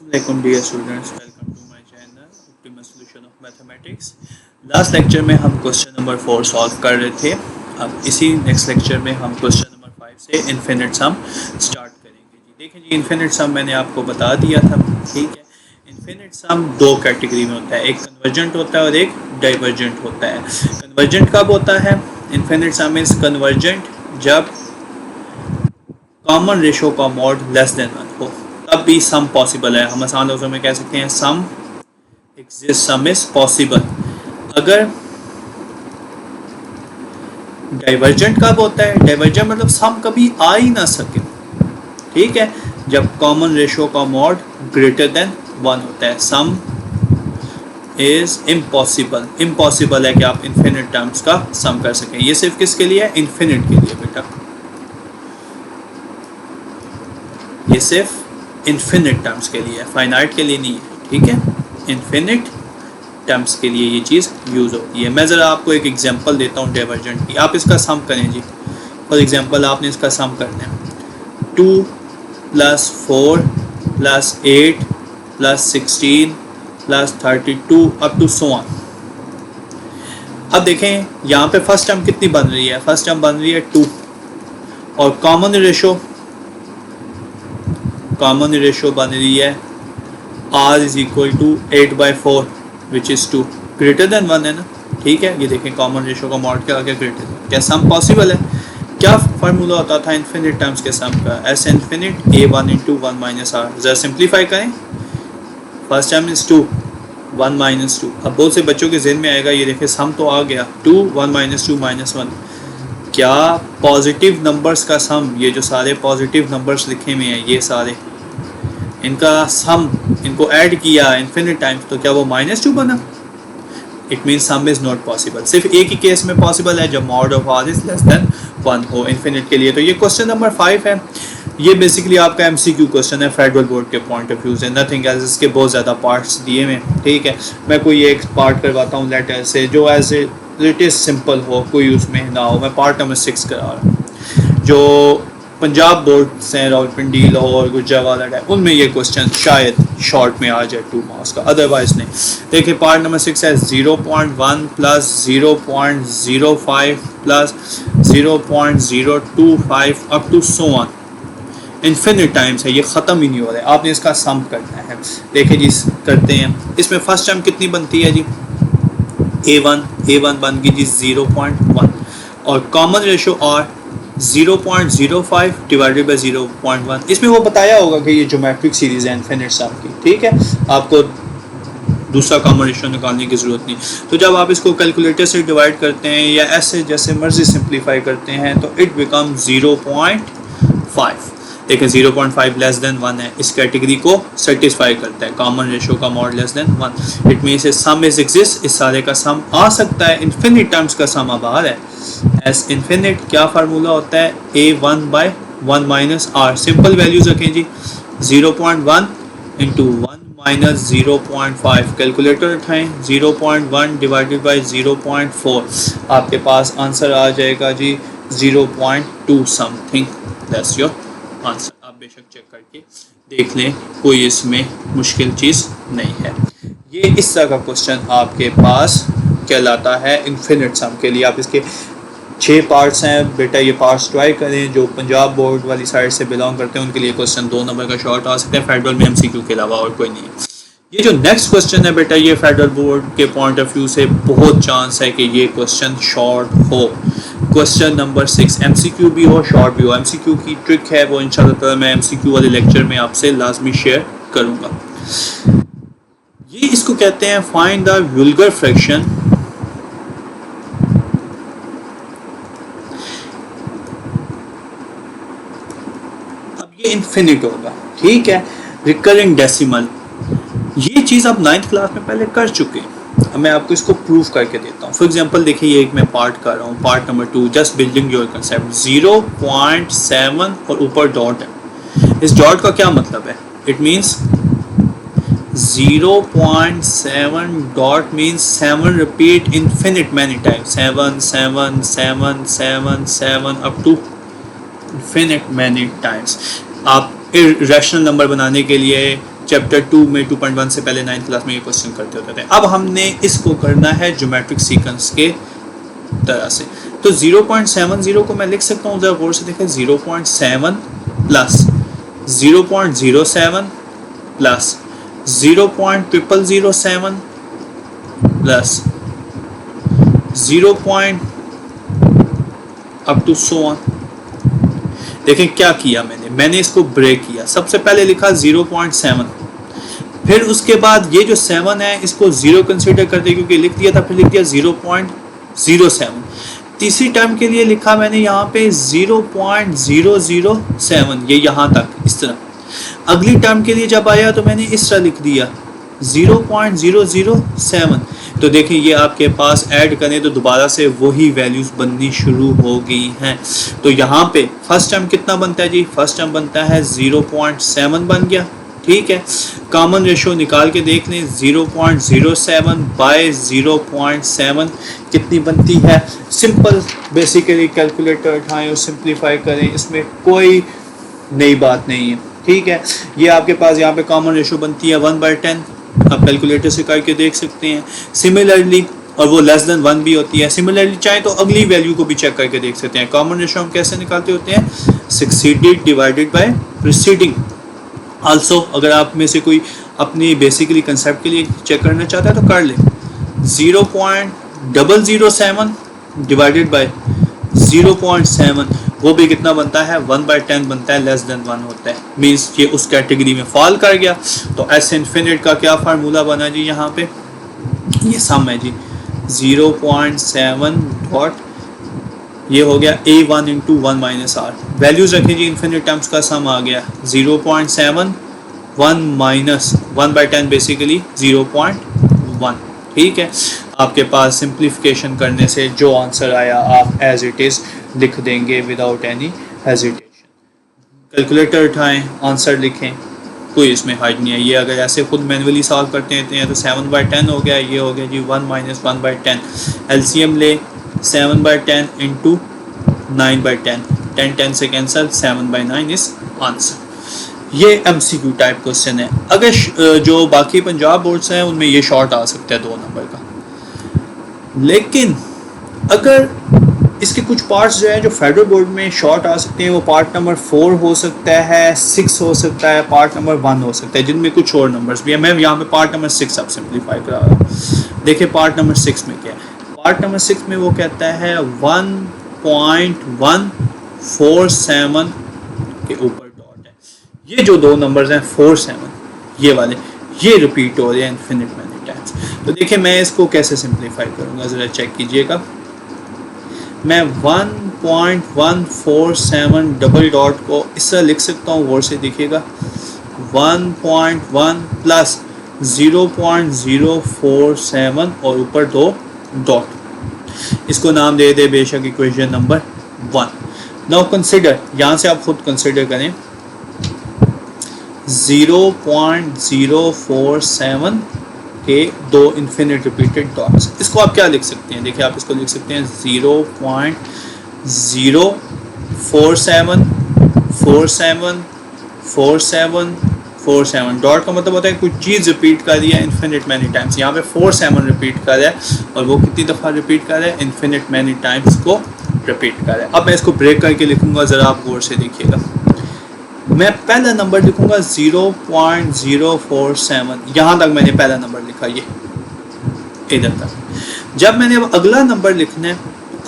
Assalamualaikum dear students, welcome to my channel Optimal Solution of Mathematics। Last lecture में हम question number 4 solve कर रहे थे। अब इसी नेक्स्ट लेक्चर में हम क्वेश्चन नंबर 5 से इन्फिनिट सम स्टार्ट करेंगे। जी देखें जी, इन्फिनिट सम मैंने आपको बता दिया था, ठीक है। इन्फिनिट सम दो कैटेगरी में होता है, एक कन्वर्जेंट होता है और एक डाइवर्जेंट होता है। कन्वर्जेंट कब होता है? इन्फिनिट सम इज कन्वर्जेंट जब कॉमन रेशो का मॉड लेस देन 1 हो, तब भी सम पॉसिबल है। हम आसान लफ्ज़ों में कह सकते हैं सम एग्जिस्ट, सम इज पॉसिबल। अगर डाइवर्जेंट कब होता है? डाइवर्जेंट मतलब सम कभी आ ही ना सके, ठीक है, जब कॉमन रेशो का मॉड ग्रेटर देन 1 होता है। सम इज इम्पॉसिबल, इम्पॉसिबल है कि आप इन्फिनिट टर्म्स का सम कर सकें। ये सिर्फ किसके लिए है? इन्फिनिट के लिए बेटा, ये सिर्फ इन्फिनिट टर्म्स के लिए है, फाइनाइट के लिए नहीं है, ठीक है। इन्फिनिट टर्म्स के लिए ये चीज़ यूज़ होती है। मैं ज़रा आपको एक एग्जांपल देता हूँ डाइवर्जेंट की, आप इसका सम करें जी। फॉर एग्जांपल आपने इसका सम करना है 2 + 4 + 8 + 16 + 32 अप टू सो ऑन। अब देखें यहाँ पे फर्स्ट टर्म कितनी बन रही है? फर्स्ट टर्म बन रही है 2 और कॉमन रेशो बन रही है r is equal to 8/4 which is 2, greater than 1 है ना, ठीक है। ये देखें कॉमन रेशो का मॉड क्या आ गया? Greater than. क्या सम पॉसिबल है? क्या फार्मूला होता था इन्फिनिट टर्म्स के सम का? S infinite a1 × 1 - r। ज़रा सिंप्लीफाई करें, फर्स्ट टर्म इज 2 1 - 2। अब बहुत से बच्चों के जहन में आएगा, ये देखें सम तो आ गया 2 1 - 2 - 1। क्या पॉजिटिव नंबर्स का सम, ये जो सारे पॉजिटिव नंबर्स लिखे हुए हैं ये सारे, इनका सम इनको ऐड किया इन्फिनिट टाइम्स, तो क्या वो -2 बना? It mean some is not possible. सिर्फ एक ही केस में पॉसिबल है, जब mod of r is less than 1 हो इन्फिनिट के लिए। तो ये क्वेश्चन नंबर 5 है। ये बेसिकली आपका MCQ क्वेश्चन है फेडरल बोर्ड के पॉइंट ऑफ व्यू से, नथिंग एल्स। इसके बहुत ज़्यादा पार्ट्स दिए हुए, ठीक है। मैं कोई एक पार्ट करवाता हूँ लेटर से जो एज इट इज़ सिंपल हो, कोई उसमें ना हो। मैं पार्ट नंबर 6 करा रहा हूँ, जो पंजाब बोर्ड से रावलपिंडी, लाहौर, गुजरावाला टाइप, उनमें ये क्वेश्चन शायद शॉर्ट में आ जाए 2 मार्क्स का, अदरवाइज नहीं। देखिए पार्ट नंबर 6 है 0.1 + 0.05 + 0.025 up to so on. Infinite times है, ये ख़त्म ही नहीं हो रहा है। आपने इसका सम करना है। देखिए जी करते हैं। इसमें फर्स्ट टर्म कितनी बनती है जी? a1 बन गई जी 0.1 और common ratio r 0.05 divided by 0.1। इसमें वो बताया होगा कि ये ज्योमेट्रिक सीरीज़ है इन्फिनिट सम की, ठीक है। आपको दूसरा कॉमन रेशो निकालने की ज़रूरत नहीं। तो जब आप इसको कैलकुलेटर से डिवाइड करते हैं या ऐसे जैसे मर्जी सिंप्लीफाई करते हैं तो इट बिकम 0.5। देखें 0.5 लेस देन 1 है, इस कैटेगरी को सेटिस्फाई करता है, कॉमन रेशो का mod less than 1। It means some is exist, इस सारे का सम आ सकता है। इन्फिनिट टर्म्स का सम अब आ रहा है। एस इन्फिनिट क्या फार्मूला होता है? a1/1 - r। सिंपल वैल्यूज रखें जी, 0.1 × 1 - 0.5। कैलकुलेटर उठाएं, 0.1 डिवाइडेड बाई 0.4, आपके पास आंसर आ जाएगा जी 0.2 समथिंग। That's your answer. आप बेशक चेक करके देख लें, कोई इसमें मुश्किल चीज़ नहीं है। ये इस तरह का क्वेश्चन आपके पास कहलाता है इन्फिनिट सम के लिए। आप इसके 6 पार्ट्स हैं बेटा, ये पार्ट्स ट्राई करें। जो पंजाब बोर्ड वाली साइड से बिलोंग करते हैं उनके लिए क्वेश्चन 2 नंबर का शॉर्ट आ सकता है, फेडरल में MCQ के अलावा और कोई नहीं है। ये जो नेक्स्ट क्वेश्चन है बेटा, ये फेडरल बोर्ड के पॉइंट ऑफ व्यू से बहुत चांस है कि ये क्वेश्चन शॉर्ट हो। क्वेश्चन नंबर 6 MCQ भी हो, शॉर्ट भी हो। MCQ की ट्रिक है वो इंशाल्लाह मैं MCQ वाले लेक्चर में आपसे लाजमी शेयर करूँगा। ये इसको कहते हैं फाइंड द वुल्गर फ्रैक्शन इन्फिनिट होगा, ठीक है। रिकरिंग डेसिमल, ये चीज़ आप 9th क्लास में पहले कर चुके हैं। अब मैं आपको इसको प्रूव करके देता हूँ। फॉर एग्जांपल देखिए, ये एक मैं पार्ट कर रहा हूँ, part number 2, just building your concept. 0.7 और ऊपर डॉट है। इस डॉट का क्या मतलब है? It means 0.7 dot means 7 repeat infinite many times, 7 7 7 7 7 up to infinite many times. आप इरेशनल नंबर बनाने के लिए चैप्टर 2 में 2.1 से पहले 9th क्लास में ये क्वेश्चन करते होते थे। अब हमने इसको करना है ज्योमेट्रिक सीक्वेंस के तरह से। तो 0.70 को मैं लिख सकता हूँ, जरा गौर से देखें, 0.7 plus 0.07 plus 0.0007 plus 0. Up to so on. देखें क्या किया मैंने इसको ब्रेक किया। सबसे पहले लिखा 0.7, फिर उसके बाद ये जो 7 है इसको 0 कंसीडर करते क्योंकि लिख दिया था, फिर लिख दिया 0.07। तीसरी टर्म के लिए लिखा मैंने यहाँ पे 0.007, ये यहाँ तक इस तरह। अगली टर्म के लिए जब आया तो मैंने इस तरह लिख दिया 0.007। तो देखें ये आपके पास ऐड करें तो दोबारा से वही वैल्यूज बननी शुरू हो गई हैं। तो यहाँ पे फर्स्ट टर्म कितना बनता है जी? फर्स्ट टर्म बनता है 0.7 बन गया, ठीक है। कॉमन रेशो निकाल के देख लें, 0.07 बाय 0.7 कितनी बनती है? सिंपल, बेसिकली कैलकुलेटर उठाएं और सिंप्लीफाई करें, इसमें कोई नई बात नहीं है, ठीक है। ये आपके पास यहाँ पे कॉमन रेशो बनती है 1/10, आप कैलकुलेटर से करके देख सकते हैं। सिमिलरली, और वो लेस देन 1 भी होती है। सिमिलरली चाहे तो अगली वैल्यू को भी चेक करके देख सकते हैं। कॉमन रेशो हम कैसे निकालते होते हैं? Succeeded divided by preceding. Also अगर आप में से कोई अपनी बेसिकली कंसेप्ट के लिए चेक करना चाहता है तो कर ले। 0.007 डिवाइडेड बाय 0.7, वो भी कितना बनता है? 1/10 बनता है, लेस देन 1 होता है, मीन्स ये उस कैटेगरी में फॉल कर गया। तो एस इन्फिनिट का क्या फार्मूला बना जी? यहाँ पे ये सम है जी, 0.7 डॉट ये हो गया A1 into 1 minus are. Values रखें जी, इन्फिनिट टर्म्स का सम आ गया 0.7 1 माइनस 1/10 बेसिकली 0.1, ठीक है। आपके पास सिंप्लीफिकेशन करने से जो आंसर आया आप एज इट इज़ लिख देंगे विदाउट एनी हेजिटेशन। कैलकुलेटर उठाएं, आंसर लिखें, कोई इसमें हाइड नहीं है। ये अगर ऐसे खुद मैनुअली सॉल्व करते हैं तो 7/10 हो गया, ये हो गया जी 1 माइनस 1/10। एलसीएम ले, 7/10 इंटू 9/10, 10 से कैंसिल, 7/9 इज आंसर। ये MCQ टाइप क्वेश्चन है। अगर जो बाकी पंजाब बोर्ड्स हैं उनमें ये शॉर्ट आ सकता है 2 नंबर का, लेकिन अगर इसके कुछ पार्ट्स जो है जो फेडरल बोर्ड में शॉर्ट आ सकते हैं, वो पार्ट नंबर 4 हो सकता है, 6 हो सकता है, पार्ट नंबर 1 हो सकता है, जिनमें कुछ और नंबर्स भी है। मैं यहाँ पे पार्ट नंबर 6 अब सिंप्लीफाई करा रहा हूँ। देखिए पार्ट नंबर 6 में क्या है। पार्ट नंबर 6 में वो कहता है 1.147 के ऊपर डॉट है। ये जो 2 नंबर्स हैं 4-7, ये वाले, ये रिपीट हो रहे हैं इन्फिनिट मैनी टाइम्स। तो देखिए मैं इसको कैसे सिंप्लीफाई करूँगा, ज़रा चेक कीजिएगा। मैं 1.147 डबल डॉट को इस तरह लिख सकता हूँ, गौर से देखिएगा, 1.1 प्लस 0.047 और ऊपर 2 डॉट। इसको नाम दे दे बेशक इक्वेशन नंबर 1। नाउ कंसिडर, यहाँ से आप खुद कंसिडर करें 0.047 के 2 इन्फिनिट रिपीटेड डॉट्स। इसको आप क्या लिख सकते हैं? देखिए आप इसको लिख सकते हैं 0.047474747। डॉट का मतलब होता है कुछ चीज़ रिपीट कर रही है इन्फिनिट मैनी टाइम्स। यहाँ पे 47 रिपीट कर रहा है, और वो कितनी दफ़ा रिपीट कर रहा है? इन्फिनिट मैनी टाइम्स को रिपीट कर रहा है। अब मैं इसको ब्रेक करके लिखूँगा, ज़रा आप गौर से देखिएगा। मैं पहला नंबर लिखूंगा 0.047, यहाँ तक मैंने पहला नंबर लिखा, ये इधर तक। जब मैंने अब अगला नंबर लिखना है,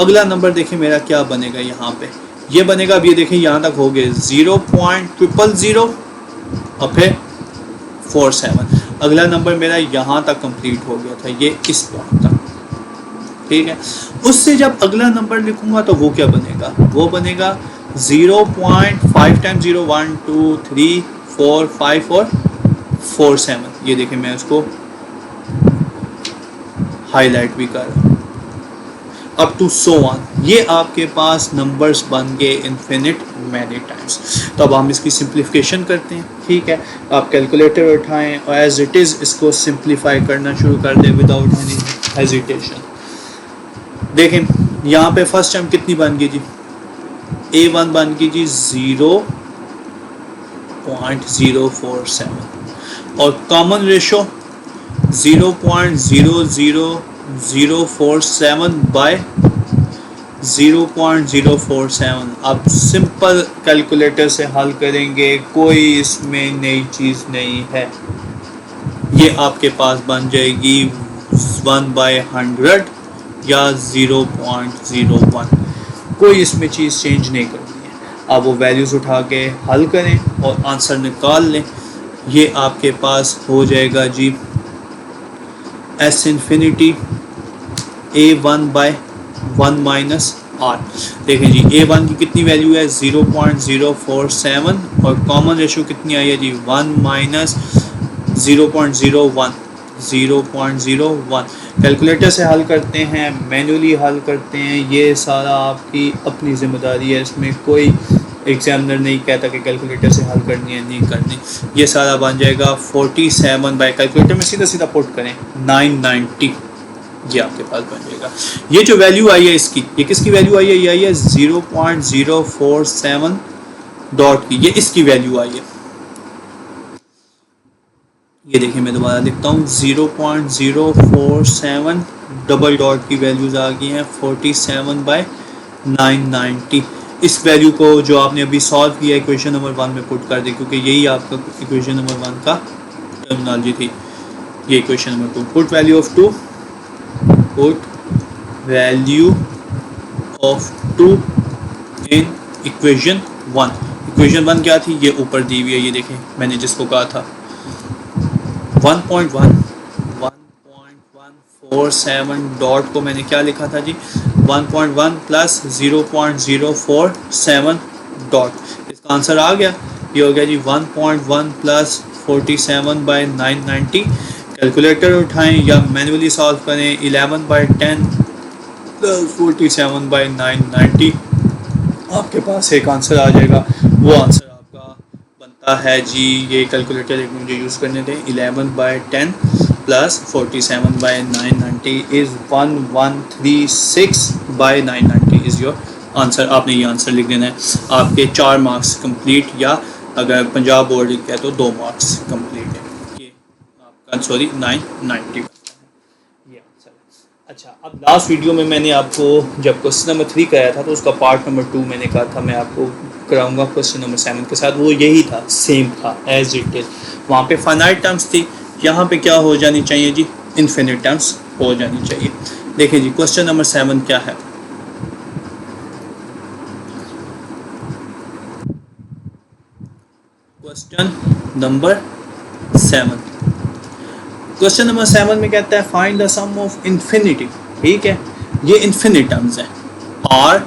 अगला नंबर देखिए मेरा क्या बनेगा, यहाँ पे ये बनेगा। अब ये देखिए यहाँ तक हो गए 0.000 और फिर 47। अगला नंबर मेरा यहाँ तक कंप्लीट हो गया था, ये इस पॉइंट तक, ठीक है। उससे जब अगला नंबर लिखूंगा तो वो क्या बनेगा? वो बनेगा 0.5 टाइम्स 0, 1 2 3 4 5 और 47। ये देखिए मैं उसको हाईलाइट भी कर रहा हूँ, अप टू सो ऑन। ये आपके पास नंबर्स बन गए इन्फिनिट मैनी टाइम्स। तो अब हम इसकी सिंप्लीफिकेशन करते हैं, ठीक है। आप कैलकुलेटर उठाएं और एज इट इज़ इसको सिंप्लीफाई करना शुरू कर दें विदाउट एनी हेजिटेशन। देखें यहाँ पे फर्स्ट टर्म कितनी बन गई जी? A1 बन गई जी 0.047 और कॉमन रेशो 0.00047 बाय 0.047। अब सिंपल कैलकुलेटर से हल करेंगे, कोई इसमें नई चीज़ नहीं है। ये आपके पास बन जाएगी 1/100 या 0.01। कोई इसमें चीज़ चेंज नहीं करनी है। आप वो वैल्यूज़ उठा के हल करें और आंसर निकाल लें। ये आपके पास हो जाएगा जी s infinity a1/1 minus r। देखें जी a1 की कितनी वैल्यू है 0.047 और कॉमन रेशो कितनी आई है जी 1 माइनस 0.01। कैलकुलेटर से हल करते हैं, मैन्युअली हल करते हैं, ये सारा आपकी अपनी जिम्मेदारी है। इसमें कोई एग्जामिनर नहीं कहता कि कैलकुलेटर से हल करनी है, नहीं करनी। ये सारा बन जाएगा 47 बाय कैलकुलेटर में सीधा सीधा पुट करें 990, ये आपके पास बन जाएगा। ये जो वैल्यू आई है इसकी, ये किसकी वैल्यू आई है? ये आई है 0.047 डॉट की, ये इसकी वैल्यू आई है। ये देखिए मैं दोबारा लिखता हूँ 0.047 डबल डॉट की वैल्यूज़ आ गई हैं 47/990। इस वैल्यू को जो आपने अभी सॉल्व किया इक्वेशन नंबर 1 में पुट कर दे, क्योंकि यही आपका इक्वेशन नंबर 1 का टर्मिनोलॉजी थी। ये equation number 2, put value of 2, put value of 2 in equation 1। Equation 1 क्या थी? ये ऊपर दी हुई है, ये देखें मैंने जिसको कहा था 1.147 डॉट को मैंने क्या लिखा था जी 1.1 प्लस 0.047 डॉट। इसका आंसर आ गया, ये हो गया जी 1.1 प्लस 47/990। कैलकुलेटर उठाएं या मैन्युअली सॉल्व करें 11/10 प्लस 47/990, आपके पास एक आंसर आ जाएगा। वो आंसर है जी, ये कैलकुलेटर एक मुझे यूज़ करने दें, 11/10 plus 47/990 is 1136/990 is your answer. आपने ये आंसर लिख देना है। आपके 4 मार्क्स कंप्लीट, या अगर पंजाब बोर्ड लिखा है तो 2 मार्क्स कंप्लीट है। ये आपका 990 ये आंसर है। अच्छा, अब लास्ट वीडियो में मैंने आपको जब क्वेश्चन नंबर 3 कराया था तो उसका पार्ट नंबर 2 मैंने कहा था मैं आपको कराऊंगा क्वेश्चन नंबर 7 के साथ। वो यही था, सेम था एज इट इज। वहाँ पे फाइनाइट टर्म्स थी, यहाँ पे क्या हो जानी चाहिए जी इनफिनिट टर्म्स हो जानी चाहिए। देखिए जी क्वेश्चन नंबर 7 क्या है। क्वेश्चन नंबर 7, क्वेश्चन नंबर 7 में कहता है find the sum of infinity. ठीक है, ये इन्फिनिट टर्म्स हैं r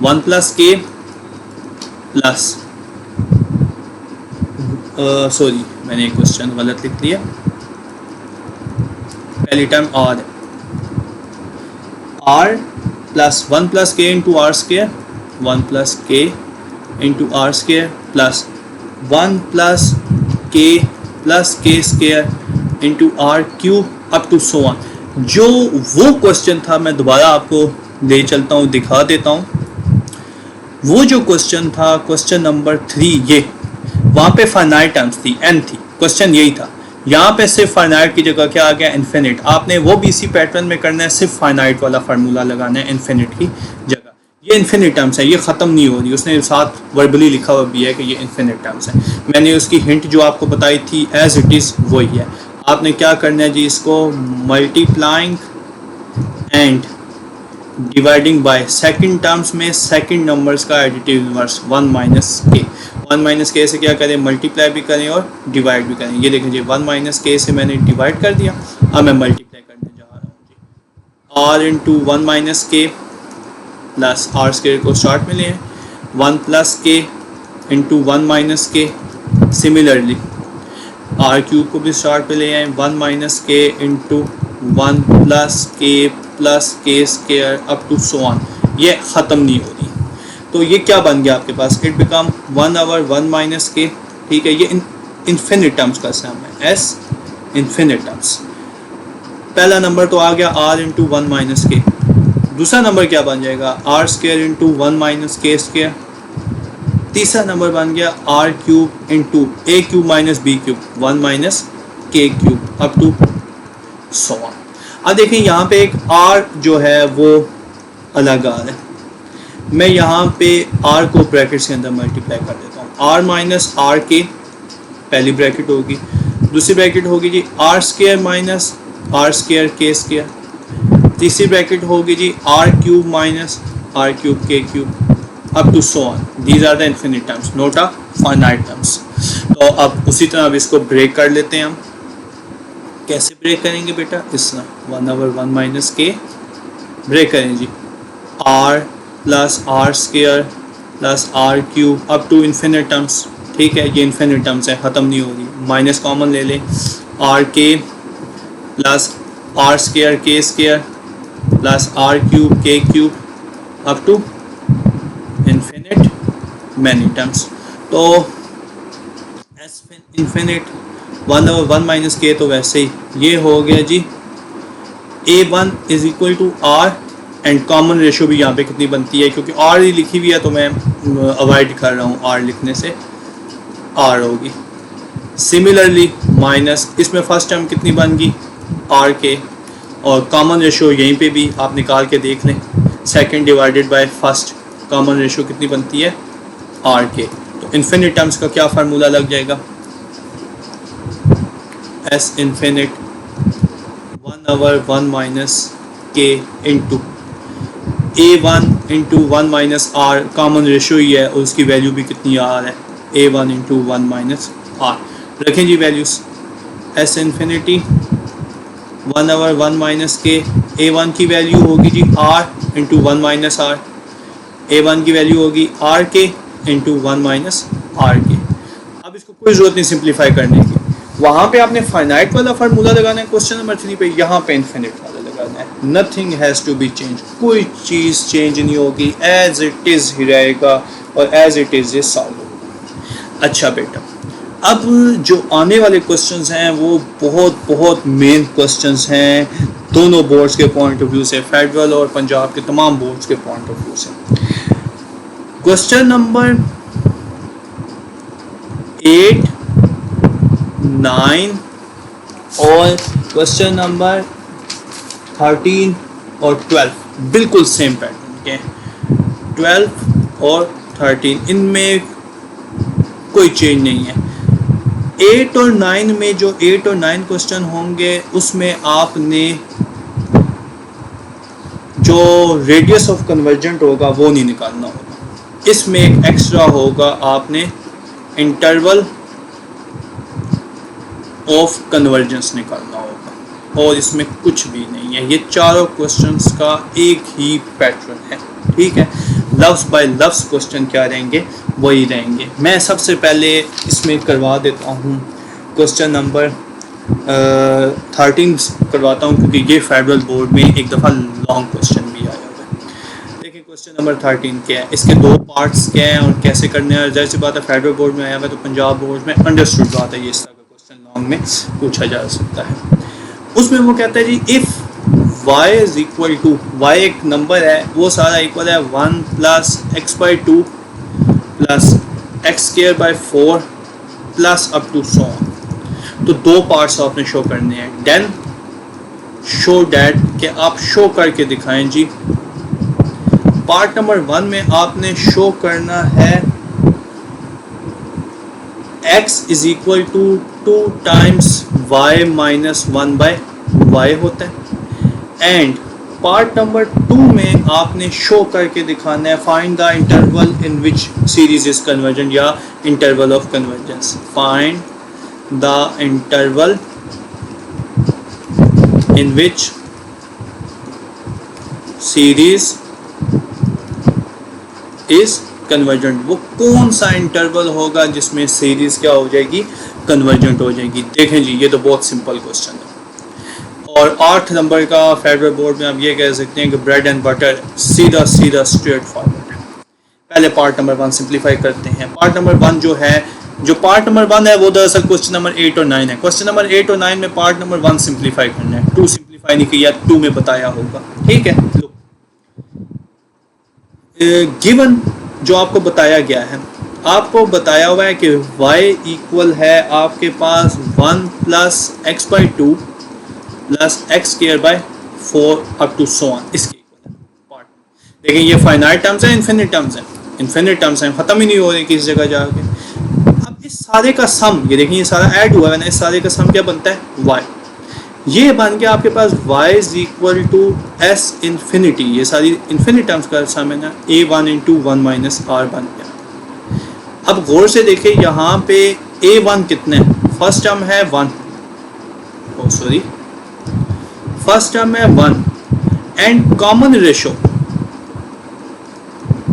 1 plus k plus sorry मैंने एक क्वेश्चन गलत लिख दिया। पहली टर्म r है, r plus 1 plus k into r square, 1 plus k into r square plus 1 plus k square into r cube up to so on. जो वो question था मैं दोबारा आपको ले चलता हूँ, दिखा देता हूँ। वो जो क्वेश्चन था क्वेश्चन नंबर 3, ये वहाँ पे फाइनाइट टर्म्स थी, n थी, क्वेश्चन यही था। यहाँ पे सिर्फ फाइनाइट की जगह क्या आ गया इन्फिनिट। आपने वो भी इसी पैटर्न में करना है, सिर्फ फाइनाइट वाला फार्मूला लगाना है इन्फिनिट की जगह। ये इन्फिनिट टर्म्स है, ये ख़त्म नहीं हो रही। उसने साथ वर्बली लिखा हुआ भी है कि ये इन्फिनिट टर्म्स है। मैंने उसकी हिंट जो आपको बताई थी एज इट इज़ वही है। आपने क्या करना है जी, इसको multiplying and dividing by second terms में सेकंड नंबर्स का एडिटिव इनवर्स 1 माइनस के। 1 माइनस के से क्या करें, मल्टीप्लाई भी करें और डिवाइड भी करें। ये देखें जी 1 माइनस के से मैंने डिवाइड कर दिया, अब मैं मल्टीप्लाई करने जा रहा हूँ जी। r into 1 minus k plus are square को स्टार्ट में लें, 1 plus k into 1 minus k. Similarly r cube को भी स्टार्ट पे ले आए, 1 minus k into 1 plus k square up to so on. ये ख़त्म नहीं हो रही, तो ये क्या बन गया आपके पास, इट बिकम 1/1 माइनस के। ठीक है, ये इन्फिनिट टर्म्स का सम है, एस इन्फिनिट टर्म्स। पहला नंबर तो आ गया r इंटू 1 माइनस के। दूसरा नंबर क्या बन जाएगा, r square into 1 minus k square. तीसरा नंबर बन गया r cube into a cube minus b cube 1 minus k cube up to so on. अब देखें यहाँ पे एक आर जो है वो अलग आ रहा है, मैं यहाँ पे आर को ब्रैकेट्स के अंदर मल्टीप्लाई कर देता हूँ। आर माइनस आर के पहली ब्रैकेट होगी, दूसरी ब्रैकेट होगी जी r square minus r square के स्क्वायर, तीसरी ब्रैकेट होगी जी r cube minus r cube के cube up to so on. These are the infinite terms, not a finite terms. तो अब उसी तरह अब इसको ब्रेक कर लेते हैं हम। कैसे ब्रेक करेंगे बेटा? इस तरह 1/1 माइनस के ब्रेक करें जी, r plus are square plus are cube up to infinite terms. ठीक है, ये इन्फिनिट टर्म्स है, ख़त्म नहीं होगी। माइनस कॉमन ले लें, R K plus are square के स्क्वायर प्लस आर क्यूब के cube up to infinite many terms. तो एस इन्फिनिट 1/1 माइनस के, तो वैसे ही ये हो गया जी A1 is equal to R, and common ratio भी यहाँ पे कितनी बनती है, क्योंकि आर ही लिखी हुई है तो मैं अवॉइड कर रहा हूँ आर लिखने से, आर होगी। सिमिलरली माइनस इसमें फर्स्ट टर्म कितनी बन गई आर के, और कॉमन रेशो यहीं पे भी आप निकाल के देख लें, second divided by first, common ratio कितनी बनती है आर के। तो इन्फिनिट टर्म्स का क्या फार्मूला लग जाएगा? S infinite 1/1 minus k into A1 into 1 minus r, common ratio ही है और उसकी वैल्यू भी कितनी आर है, A1 इंटू 1 माइनस आर। रखें जी values, S infinity 1/1 minus K, A1 की वैल्यू होगी जी R into 1 minus R, A1 की वैल्यू होगी आर के इंटू 1 माइनस आर के। अब इसको कोई ज़रूरत नहीं सिंप्लीफाई करने की, वहाँ पे आपने फाइनाइट वाला फार्मूला लगाना है क्वेश्चन नंबर 3 पे, यहाँ पे इन्फिनिट वाला लगाना है। Nothing has to be change, कोई चीज़ चेंज नहीं होगी, एज इट इज़ ही रहेगा और एज इट इज़ ये सॉल्व होगा। अच्छा बेटा, अब जो आने वाले क्वेश्चंस हैं वो बहुत बहुत मेन क्वेश्चंस हैं दोनों बोर्ड्स के पॉइंट ऑफ व्यू से, फेडरल और पंजाब के तमाम बोर्ड्स के पॉइंट ऑफ व्यू से। क्वेश्चन नंबर 8, 9 और क्वेश्चन नंबर 13 और 12 बिल्कुल सेम पैटर्न के, 12 और 13 इनमें कोई चेंज नहीं है। 8 और 9 में जो 8 और 9 क्वेश्चन होंगे उसमें आपने जो रेडियस ऑफ कन्वर्जेंट होगा वो नहीं निकालना होगा, इसमें एक एक्स्ट्रा होगा, आपने इंटरवल ऑफ कन्वर्जेंस निकालना होगा, और इसमें कुछ भी नहीं है। ये चारों क्वेश्चंस का एक ही पैटर्न है, ठीक है। लफ्ज़ बाय लफ्ज़ क्वेश्चन क्या रहेंगे वही रहेंगे। मैं सबसे पहले इसमें करवा देता हूँ क्वेश्चन नंबर 13 करवाता हूँ, क्योंकि ये फेडरल बोर्ड में एक दफ़ा लॉन्ग क्वेश्चन भी आया हुआ है। देखिए क्वेश्चन नंबर 13 क्या है, इसके दो पार्ट्स क्या हैं और कैसे करने हैं। जाहिर सी बात है फेडरल बोर्ड में आया हुआ है तो पंजाब बोर्ड में अंडरस्टूड बात है, ये इस तरह का क्वेश्चन लॉन्ग में पूछा जा सकता है। उसमें वो कहता है जी if y is equal to, y एक नंबर है वो सारा इक्वल है 1 plus x/2 plus x² 4 plus up to so on. तो दो पार्ट्स आपने शो करने हैं। देन शो डैट कि आप शो करके दिखाएं जी। पार्ट नंबर 1 में आपने शो करना है x is equal to 2 times y minus 1/y होता है, एंड पार्ट नंबर 2 में आपने शो करके दिखाना है find the interval in which series is convergent, या interval of convergence. Find the interval in which series is convergent. वो कौन सा इंटरवल होगा जिसमें सीरीज क्या हो जाएगी, कन्वर्जेंट हो जाएगी। देखें जी ये तो बहुत सिंपल क्वेश्चन है। और 8 नंबर का फेडरल बोर्ड में आप ये कह सकते हैं कि ब्रेड एंड बटर सीधा सीधा स्ट्रेट फॉरवर्ड है। पहले पार्ट नंबर 1 सिंप्लीफाई करते हैं। पार्ट नंबर 1 जो है, जो पार्ट नंबर 1 है वो दरअसल क्वेश्चन नंबर 8 और 9 है। क्वेश्चन नंबर 8 और 9 में पार्ट नंबर 1 सिंप्लीफाई करना है, 2 सिंप्लीफाई नहीं किया, 2 में बताया होगा, ठीक है। गिवन जो आपको बताया गया है, आपको बताया हुआ है कि y इक्वल है आपके पास 1 plus X by two plus X square by 4 up to so on, इसके इक्वल है पार्ट। देखिए ये फाइनाइट टर्म्स है, इन्फिनिट टर्म्स है, इन्फिनिट टर्म्स हैं, ख़त्म ही नहीं हो रहे किसी जगह जाके। अब इस सारे का सम, ये देखिए ये सारा ऐड हुआ है ना, इस सारे का सम क्या बनता है y। ये बन गया आपके पास y is equal to S infinity, ये सारी इन्फिनिट टर्म्स का सम है ना, a1 इंटू 1 माइनस r बन गया। अब गौर से देखिए यहाँ पे a1 कितने, फर्स्ट टर्म है 1, ओ सॉरी फर्स्ट टर्म है 1 and common ratio,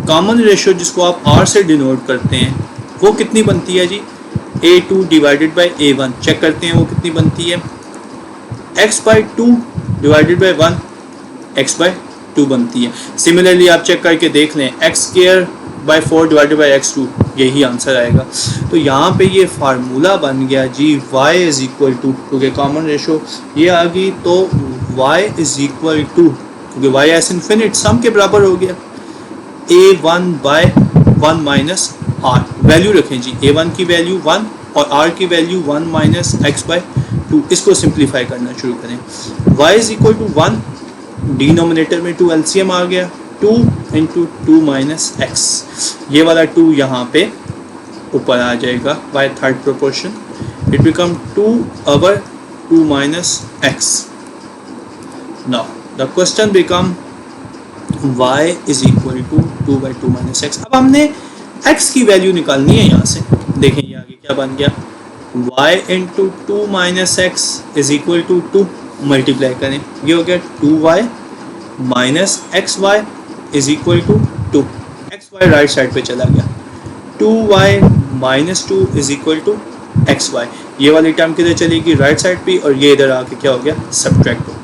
common ratio जिसको आप r से डिनोट करते हैं वो कितनी बनती है जी, a2 divided by a1। Check करते हैं वो कितनी बनती है, x by two divided by 1 x by two बनती है। सिमिलरली आप चेक करके देख लें, x square by 4 divided by x2, यही आंसर आएगा। तो यहाँ पे ये फार्मूला बन गया जी y इज इक्वल टू, क्योंकि कॉमन रेशो ये आ गई तो y इज इक्वल टू, क्योंकि y एस इन्फिनिट सम के बराबर हो गया, a1 by 1 minus r। Value रखें जी, a1 की वैल्यू 1 और r की value 1 minus X by two. इसको सिंप्लीफाई करना शुरू करें, y is equal to 1, denominator में 2 एलसीएम आ गया, 2 इंटू 2 माइनस एक्स, ये वाला 2 यहाँ पे ऊपर आ जाएगा by third proportion, it become 2 over 2 minus X. Now the question become y is equal to 2 by 2 minus X. अब हमने x की वैल्यू निकालनी है यहाँ से, देखें ये आगे क्या बन गया, y into 2 minus X is equal to 2, multiply करें ये हो गया 2y minus X Y is equal to 2, X Y right side पे चला गया, 2y minus 2 is equal to X Y, ये वाली टर्म किधर चलेगी राइट साइड पे, और ये इधर आके क्या हो गया सब्ट्रैक्ट हो गया।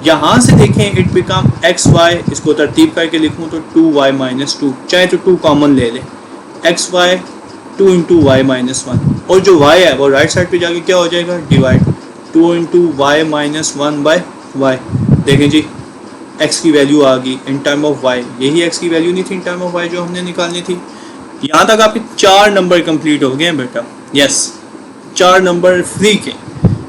यहाँ से देखें इट बिकम एक्स वाई, इसको तरतीब करके लिखूँ तो 2y माइनस 2, चाहे तो 2 कॉमन ले लें, X Y 2 into Y minus 1, और जो y है वो राइट साइड पे जाके क्या हो जाएगा divide, 2 into Y minus 1 by Y. देखें जी x की वैल्यू आ गई इन टर्म ऑफ y, यही x की वैल्यू नहीं थी इन टर्म ऑफ y जो हमने निकालनी थी। यहाँ तक आपके 4 नंबर कंप्लीट हो गए हैं बेटा, यस 4 नंबर फ्री के।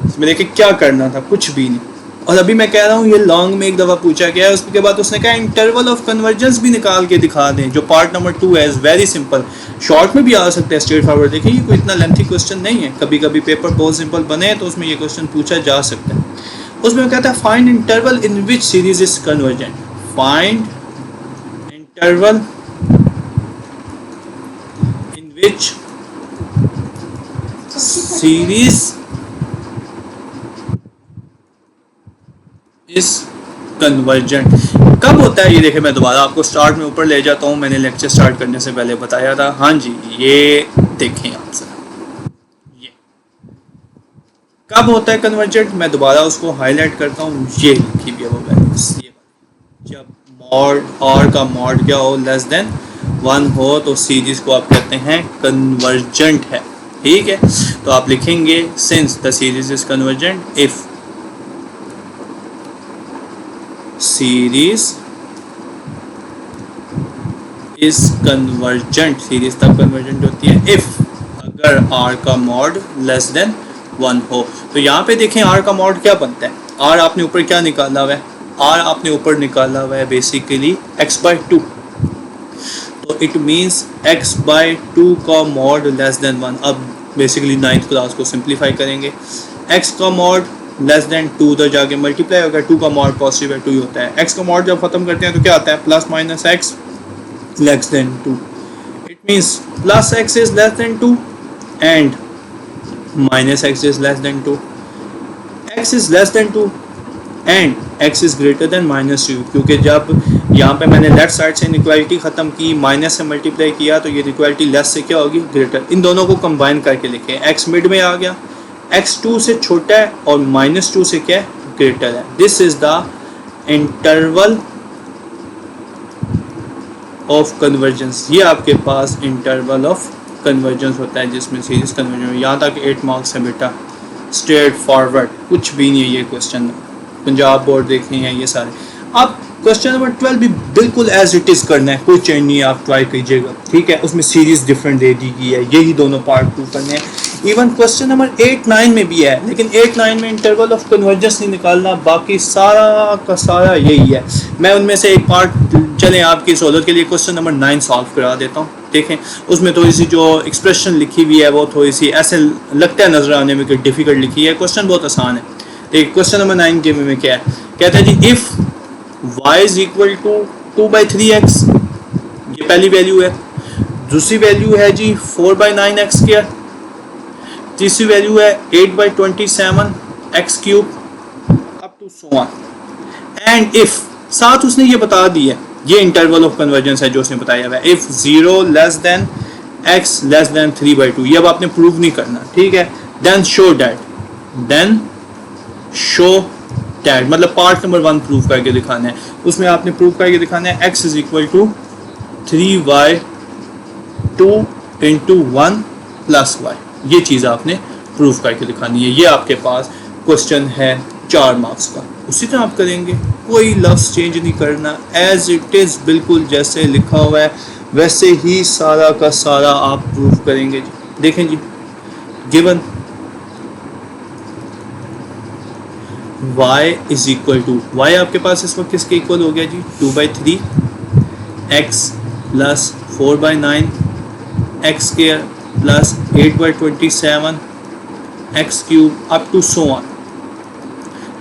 इसमें देखिए क्या करना था, कुछ भी नहीं। और अभी मैं कह रहा हूँ ये लॉन्ग में एक दफ़ा पूछा गया है, उसके बाद उसने कहा इंटरवल ऑफ कन्वर्जेंस भी निकाल के दिखा दें, जो पार्ट नंबर 2 है, वेरी सिंपल, शॉर्ट में भी आ सकता है, स्ट्रेट फॉरवर्ड। देखिए ये कोई इतना लेंथी क्वेश्चन नहीं है, कभी कभी पेपर बहुत सिंपल बने तो उसमें ये क्वेश्चन पूछा जा सकता है। उसमें कहता है find interval in which series is convergent, find interval in which series is convergent. कब होता है ये देखें, मैं दोबारा आपको स्टार्ट में ऊपर ले जाता हूँ, मैंने लेक्चर स्टार्ट करने से पहले बताया था। हाँ जी ये देखें आंसर, ये कब होता है कन्वर्जेंट, मैं दोबारा उसको हाईलाइट करता हूँ, ये लिखी भी है वो वैल्यूज, ये जब मॉड और का मॉड क्या हो लेस देन 1 हो तो सीरीज को आप कहते हैं कन्वर्जेंट है, ठीक है। तो आप लिखेंगे since the series is convergent if series is convergent, series तब कन्वर्जेंट होती है इफ अगर r का मॉड लेस देन 1 हो। तो यहाँ पे देखें r का मॉड क्या बनता है, r आपने ऊपर क्या निकाला हुआ है, r आपने ऊपर निकाला हुआ है बेसिकली x बाई 2, तो इट मीन्स x बाई 2 का मॉड लेस देन 1। अब बेसिकली 9th क्लास को सिंप्लीफाई करेंगे, x का मॉड लेस देन 2 उधर जाके मल्टीप्लाई होगा, 2 का मॉड पॉजिटिव है 2 ही होता है, x का मॉड जब खत्म करते हैं तो क्या आता है plus minus x less than 2, it means plus x is less than 2 and minus x is less than 2, x is less than 2 and x is greater than minus 2, क्योंकि जब यहाँ पे मैंने लेफ्ट साइड से इनइक्वालिटी ख़त्म की, minus से multiply किया तो ये इनइक्वालिटी लेस से क्या होगी ग्रेटर, इन दोनों को कंबाइन करके लिखें, x मिड में आ गया, x 2 से छोटा है और माइनस 2 से क्या है ग्रेटर है। This is the interval of convergence, ये आपके पास इंटरवल ऑफ कन्वर्जेंस होता है जिसमें सीरीज कन्वर्जेंस। यहाँ तक 8 मार्क्स है बेटा, स्ट्रेट फॉरवर्ड, कुछ भी नहीं है ये क्वेश्चन, पंजाब बोर्ड देखे हैं ये सारे। अब क्वेश्चन नंबर 12 भी बिल्कुल एज इट इज़ करना है, कोई चेंज नहीं है, आप ट्राई कीजिएगा, ठीक है। उसमें सीरीज डिफरेंट दे दी गई है, यही दोनों पार्ट प्रूव करने हैं। इवन क्वेश्चन नंबर 8-9 में भी है, लेकिन 8-9 में इंटरवल ऑफ कन्वर्जेंस नहीं निकालना, बाकी सारा का सारा यही है। मैं उनमें से एक पार्ट चलें आपकी सहूलत के लिए क्वेश्चन नंबर 9 सॉल्व करा देता हूँ। देखें उसमें थोड़ी सी जो एक्सप्रेशन लिखी हुई है वो थोड़ी सी ऐसे लगता है नजर आने में कि डिफिकल्ट लिखी है। क्वेश्चन बहुत आसान है। एक क्वेश्चन नंबर 9 के में क्या है, कहता है जी if y is equal to 2/3x, ये पहली वैल्यू है। दूसरी वैल्यू है जी 4/9x स्क्वायर। तीसरी वैल्यू है 8/27x cube up to so on. And if साथ उसने ये बता दी है, ये इंटरवल ऑफ कन्वर्जेंस है जो उसने बताया हुआ है, if 0 less than x less than 3/2, ये अब आपने प्रूव नहीं करना, ठीक है। देन शो डैट मतलब पार्ट नंबर 1 प्रूव करके दिखाना है। उसमें आपने प्रूव करके दिखाना है x is equal to 3y2 into 1 plus y, ये चीज़ आपने प्रूव करके दिखानी है। ये आपके पास क्वेश्चन है 4 मार्क्स का। उसी तरह आप करेंगे, कोई लफ्ज़ चेंज नहीं करना, एज इट इज़ बिल्कुल जैसे लिखा हुआ है वैसे ही सारा का सारा आप प्रूव करेंगे जी। देखें जी, given y is equal to, y आपके पास इस वक्त किसके इक्वल हो गया जी, 2/3 x plus 4/9 x square plus 8/27 x cube up to so on.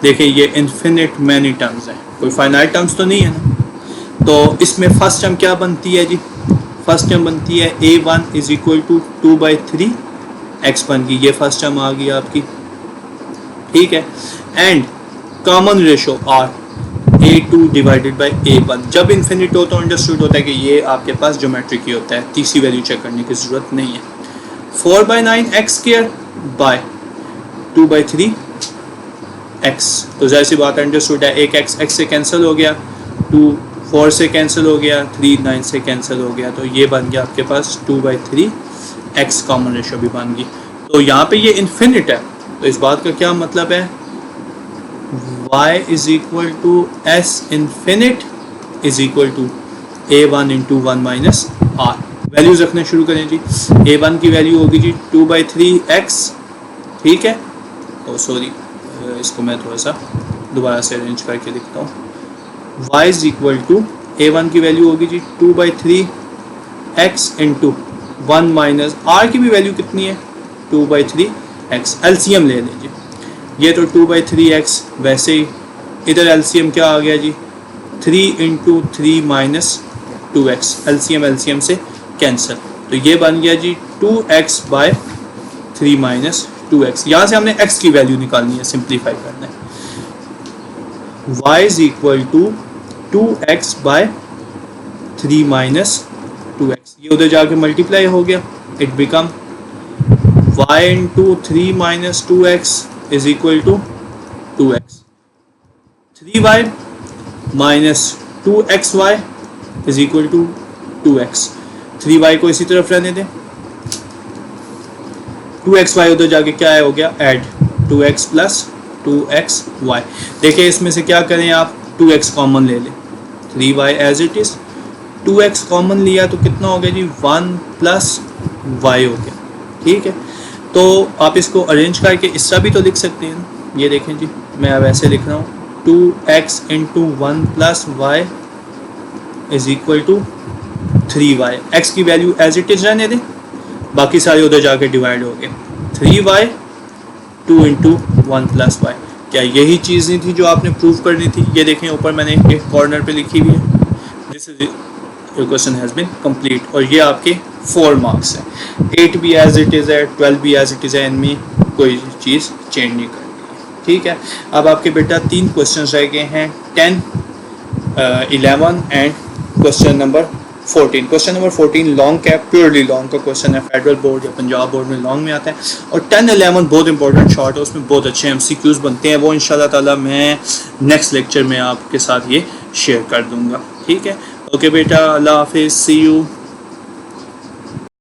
देखिए ये इन्फिनिट मैनी टर्म्स हैं, कोई फाइनाइट टर्म्स तो नहीं है ना। तो इसमें फर्स्ट टर्म क्या बनती है जी, फर्स्ट टर्म बनती है a1 is equal to 2/3 x बन गई, ये फर्स्ट टर्म आ गई आपकी, ठीक है। And common ratio R a2 divided by a1, जब इन्फिनिट हो तो अंडरस्टूड होता है कि ये आपके पास ज्योमेट्रिक ही होता है, तीसरी वैल्यू चेक करने की ज़रूरत नहीं है। 4/9 x स्क्वायर बाय 2/3 x, तो जाहिर सी बात अंडरस्टूड है, एक x से कैंसिल हो गया, 2 4 से कैंसिल हो गया, 3 9 से कैंसिल हो गया, तो ये बन गया आपके पास 2/3 x, कॉमन रेशो भी बन गई। तो यहाँ पे ये इन्फिनिट है, तो इस बात का क्या मतलब है, y is equal to s infinite is equal to a1 into 1 minus r। Values रखने शुरू करें जी। a1 की वैल्यू होगी जी 2/3x, ठीक है। ओ सॉरी, इसको मैं थोड़ा सा दोबारा से अरेंज करके लिखता हूँ। y is equal to a1 की वैल्यू होगी जी 2/3x इंटू 1 माइनस r की भी वैल्यू कितनी है 2/3x, एलसीएम ले लीजिए। ये तो 2/3x, वैसे ही इधर एलसीएम क्या आ गया जी 3 इंटू 3 माइनस 2x, एलसीएम से कैंसिल, तो ये बन गया जी 2x बाय 3 माइनस 2x। यहाँ से हमने x की वैल्यू निकालनी है, सिंप्लीफाई करना है। y is equal to 2x by 3 minus 2x, ये उधर जाके मल्टीप्लाई हो गया, it become y into 3 minus 2x is equal to 2x, 3y minus 2xy is equal to 2x। 3y को इसी तरफ रहने दें, 2xy उधर जाके क्या है हो गया ऐड, 2x प्लस 2xy। देखिए इसमें से क्या करें आप, 2x कॉमन ले लें, 3y as it is, 2x common लिया तो कितना हो गया जी 1 प्लस y हो गया, ठीक है। तो आप इसको अरेंज करके इस तरह भी तो लिख सकते हैं ना, ये देखें जी, मैं अब ऐसे लिख रहा हूँ 2x into 1 plus Y is equal to 3y। x की वैल्यू एज इट इज़ रहने दें, बाकी सारे उधर जाके डिवाइड हो गए, 3y 2 इंटू 1 प्लस वाई। क्या यही चीज़ नहीं थी जो आपने प्रूव करनी थी? ये देखें ऊपर मैंने एक कॉर्नर पे लिखी हुई है, this is your question has been complete, और ये आपके 4 मार्क्स हैं। 8 भी एज इट इज़ है, 12 भी एज इट इज़ है, इनमें कोई चीज़ चेंज नहीं करनी है, ठीक है। अब आपके बेटा 3 क्वेश्चन रह गए हैं, 10, 11 and question number 14। Question number 14 long का, प्योरली लॉन्ग का क्वेश्चन है, फेडरल बोर्ड या पंजाब बोर्ड में लॉन्ग में आता है, और 10, 11 बहुत इंपॉर्टेंट शॉर्ट है, उसमें बहुत अच्छे MCQs बनते हैं, वो इंशाल्लाह ताला मैं नेक्स्ट लेक्चर में आपके साथ ये शेयर कर दूंगा, ठीक है। ओके बेटा, अल्लाह हाफिज़, सी यू।